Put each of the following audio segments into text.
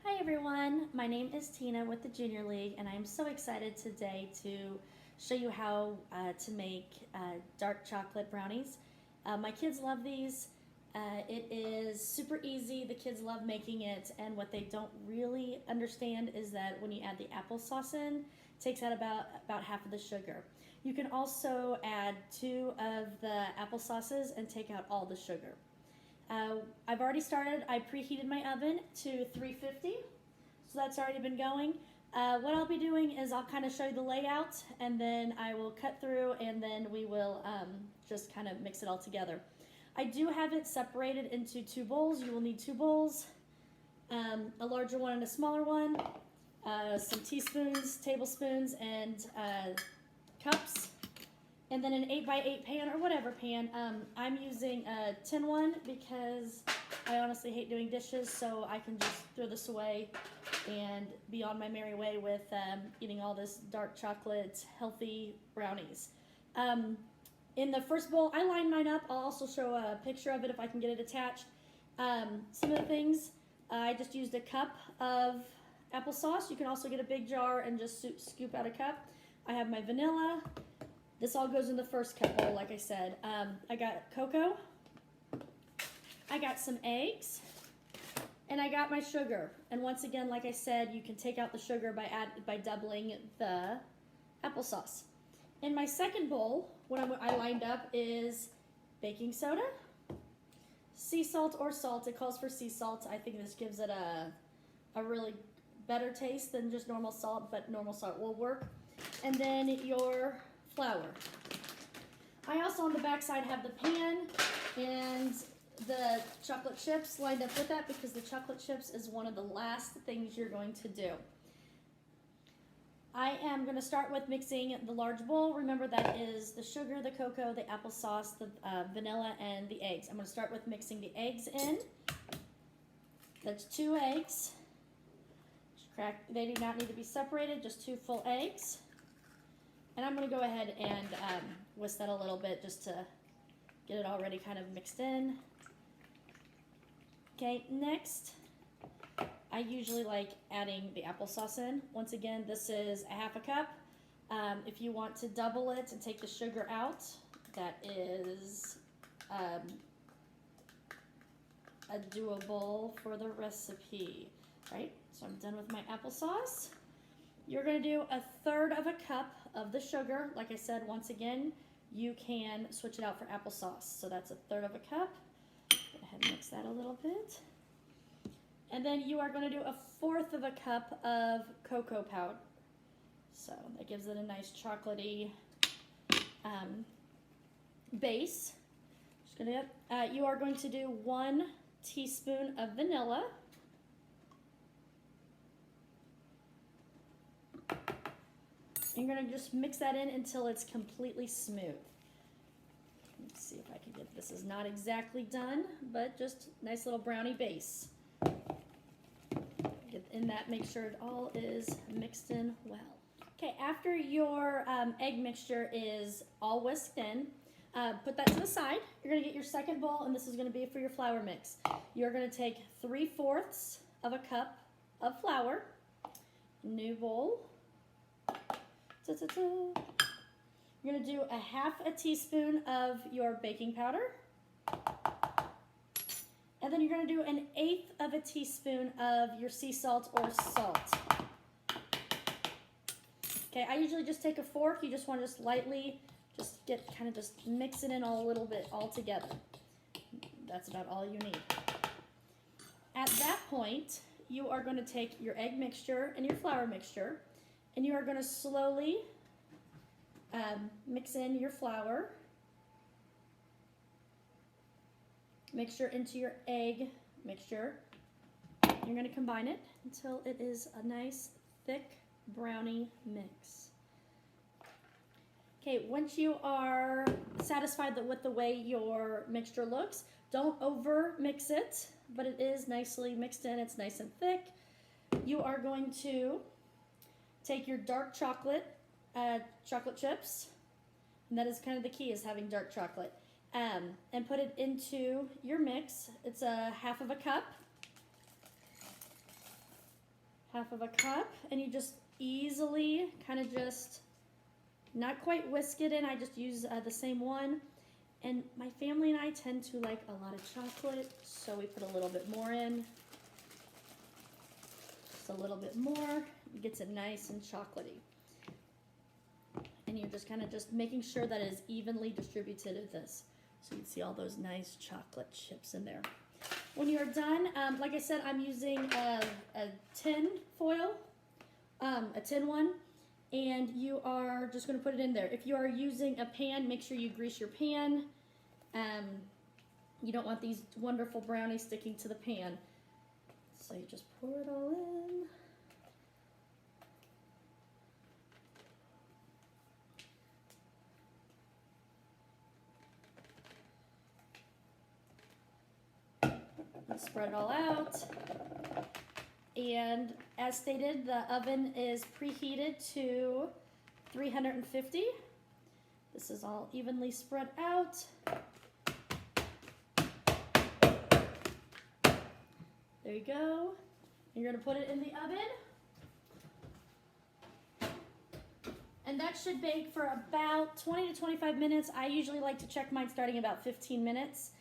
Hi everyone, my name is Tina with the Junior League and I'm so excited today to show you how to make dark chocolate brownies. My kids love these. It is super easy, the kids love making it, and what they don't really understand is that when you add the applesauce in, it takes out about half of the sugar. You can also add 2 of the applesauces and take out all the sugar. I've already started, I preheated my oven to 350, so that's already been going. What I'll be doing is I'll kind of show you the layout, and then I will cut through, and then we will just kind of mix it all together. I do have it separated into 2 bowls. You will need 2 bowls, a larger one and a smaller one, some teaspoons, tablespoons, and cups. And then an 8x8 pan or whatever pan. I'm using a tin one because I honestly hate doing dishes, so I can just throw this away and be on my merry way with eating all this dark chocolate healthy brownies. In the first bowl, I lined mine up. I'll also show a picture of it if I can get it attached. Some of the things, I just used a cup of applesauce. You can also get a big jar and just scoop out a cup. I have my vanilla. This all goes in the first cup bowl, like I said. I got cocoa, I got some eggs, and I got my sugar. And once again, like I said, you can take out the sugar by doubling the applesauce. In my second bowl, what I lined up is baking soda, sea salt or salt. It calls for sea salt. I think this gives it a really better taste than just normal salt, but normal salt will work. And then your flour. I also on the back side have the pan and the chocolate chips lined up with that because the chocolate chips is one of the last things you're going to do. I am going to start with mixing the large bowl. Remember that is the sugar, the cocoa, the applesauce, the vanilla, and the eggs. I'm going to start with mixing the eggs in. That's 2 eggs. They do not need to be separated, just 2 full eggs. And I'm going to go ahead and whisk that a little bit just to get it already kind of mixed in. Okay, next, I usually like adding the applesauce in. Once again, this is a half a cup. If you want to double it and take the sugar out, that is a doable for the recipe, right? So I'm done with my applesauce. You're going to do 1/3 of a cup of the sugar. Like I said, once again, you can switch it out for applesauce. So that's 1/3 of a cup. Go ahead and mix that a little bit. And then you are going to do 1/4 of a cup of cocoa powder. So that gives it a nice chocolatey base. You are going to do 1 teaspoon of vanilla. You're going to just mix that in until it's completely smooth. Let's see if I can get this. Is not exactly done, but just nice little brownie base. Get in that, make sure it all is mixed in well. Okay, after your egg mixture is all whisked in, put that to the side. You're going to get your second bowl, and this is going to be for your flour mix. You're going to take 3/4 of a cup of flour, new bowl. You're going to do 1/2 teaspoon of your baking powder. And then you're going to do 1/8 teaspoon of your sea salt or salt. Okay, I usually just take a fork. You just want to just lightly just mix it in a little bit all together. That's about all you need. At that point, you are going to take your egg mixture and your flour mixture, and you are going to slowly mix in your flour mixture into your egg mixture. You're going to combine it until it is a nice thick brownie mix. Okay, once you are satisfied with the way your mixture looks, don't over mix it, but it is nicely mixed in. It's nice and thick. You are going to take your dark chocolate chips, and that is kind of the key, is having dark chocolate, and put it into your mix. It's 1/2 cup. half of a cup, and you just easily kind of just, not quite whisk it in, I just use the same one. And my family and I tend to like a lot of chocolate, so we put a little bit more in. Just a little bit more, it gets it nice and chocolatey. And you're just kind of just making sure that it is evenly distributed with this. So you can see all those nice chocolate chips in there. When you're done, like I said, I'm using a tin foil, a tin one, and you are just going to put it in there. If you are using a pan, make sure you grease your pan. You don't want these wonderful brownies sticking to the pan. So you just pour it all in. And spread it all out. And as stated, the oven is preheated to 350. This is all evenly spread out. There you go. You're going to put it in the oven. And that should bake for about 20 to 25 minutes. I usually like to check mine starting about 15 minutes.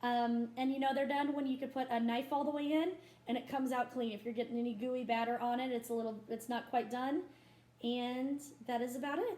And you know they're done when you could put a knife all the way in and it comes out clean. If you're getting any gooey batter on it, it's not quite done. And that is about it.